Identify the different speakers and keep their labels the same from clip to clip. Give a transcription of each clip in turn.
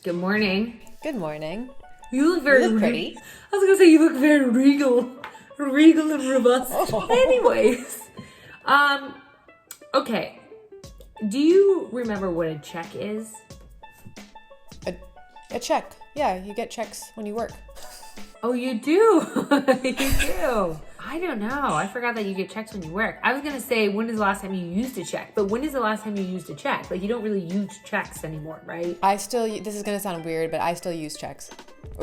Speaker 1: Good morning.
Speaker 2: Good morning.
Speaker 1: You look very
Speaker 2: pretty.
Speaker 1: I was gonna say you look very regal and robust.
Speaker 2: Oh.
Speaker 1: Anyways, okay. Do you remember what a check is?
Speaker 2: A check. Yeah, you get checks when you work.
Speaker 1: Oh, you do. You do. I don't know. I forgot that you get checks when you work. I was gonna say, when is the last time you used a check? But when is the last time you used a check? Like, you don't really use checks anymore, right?
Speaker 2: This is going to sound weird, but I still use checks.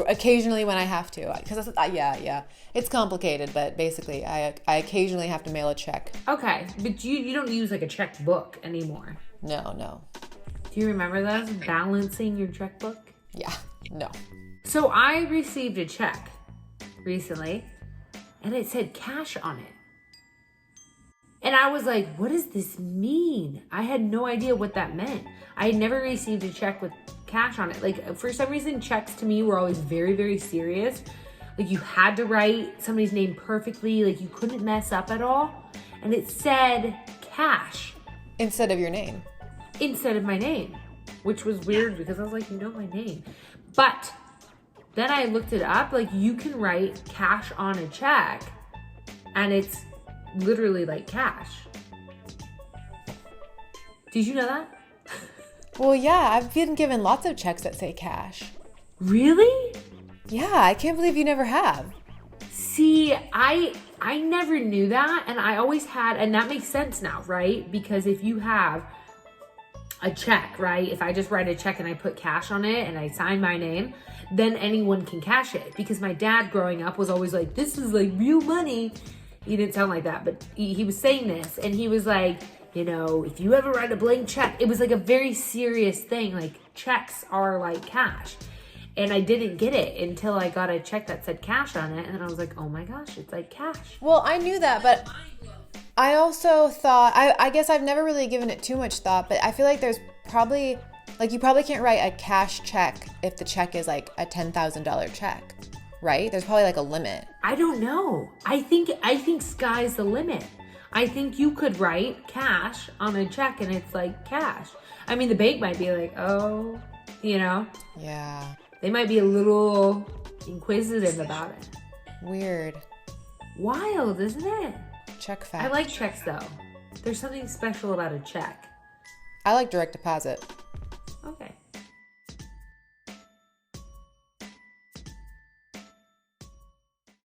Speaker 2: Occasionally when I have to. Because, yeah. It's complicated, but basically, I occasionally have to mail a check.
Speaker 1: Okay, but you don't use like a checkbook anymore.
Speaker 2: No.
Speaker 1: Do you remember those? Balancing your checkbook?
Speaker 2: Yeah, no.
Speaker 1: So I received a check recently, and it said cash on it. And I was like, what does this mean? I had no idea what that meant. I had never received a check with cash on it. Like, for some reason, checks to me were always very, very serious. Like, you had to write somebody's name perfectly. Like, you couldn't mess up at all. And it said cash.
Speaker 2: Instead of your name.
Speaker 1: Instead of my name, which was weird because I was like, you know my name. But then I looked it up. Like, you can write cash on a check, and it's literally like cash. Did you know that?
Speaker 2: Well, yeah, I've been given lots of checks that say cash.
Speaker 1: Really?
Speaker 2: Yeah, I can't believe you never have.
Speaker 1: See, I never knew that, and I always had, and that makes sense now, right? Because if you have a check, right? If I just write a check and I put cash on it and I sign my name, then anyone can cash it. Because my dad growing up was always like, this is like real money. He didn't sound like that, but he was saying this, and he was like, you know, if you ever write a blank check, it was like a very serious thing. Like, checks are like cash. And I didn't get it until I got a check that said cash on it. And then I was like, oh my gosh, it's like cash.
Speaker 2: Well, I knew that, but I also thought, I guess I've never really given it too much thought, but I feel like there's probably, like, you probably can't write a cash check if the check is like a $10,000 check, right? There's probably like a limit.
Speaker 1: I don't know. I think sky's the limit. I think you could write cash on a check and it's like cash. I mean, the bank might be like, oh, you know?
Speaker 2: Yeah.
Speaker 1: They might be a little inquisitive about it.
Speaker 2: Weird.
Speaker 1: Wild, isn't it?
Speaker 2: Check fact.
Speaker 1: I like checks though. There's something special about a check.
Speaker 2: I like direct deposit.
Speaker 1: Okay.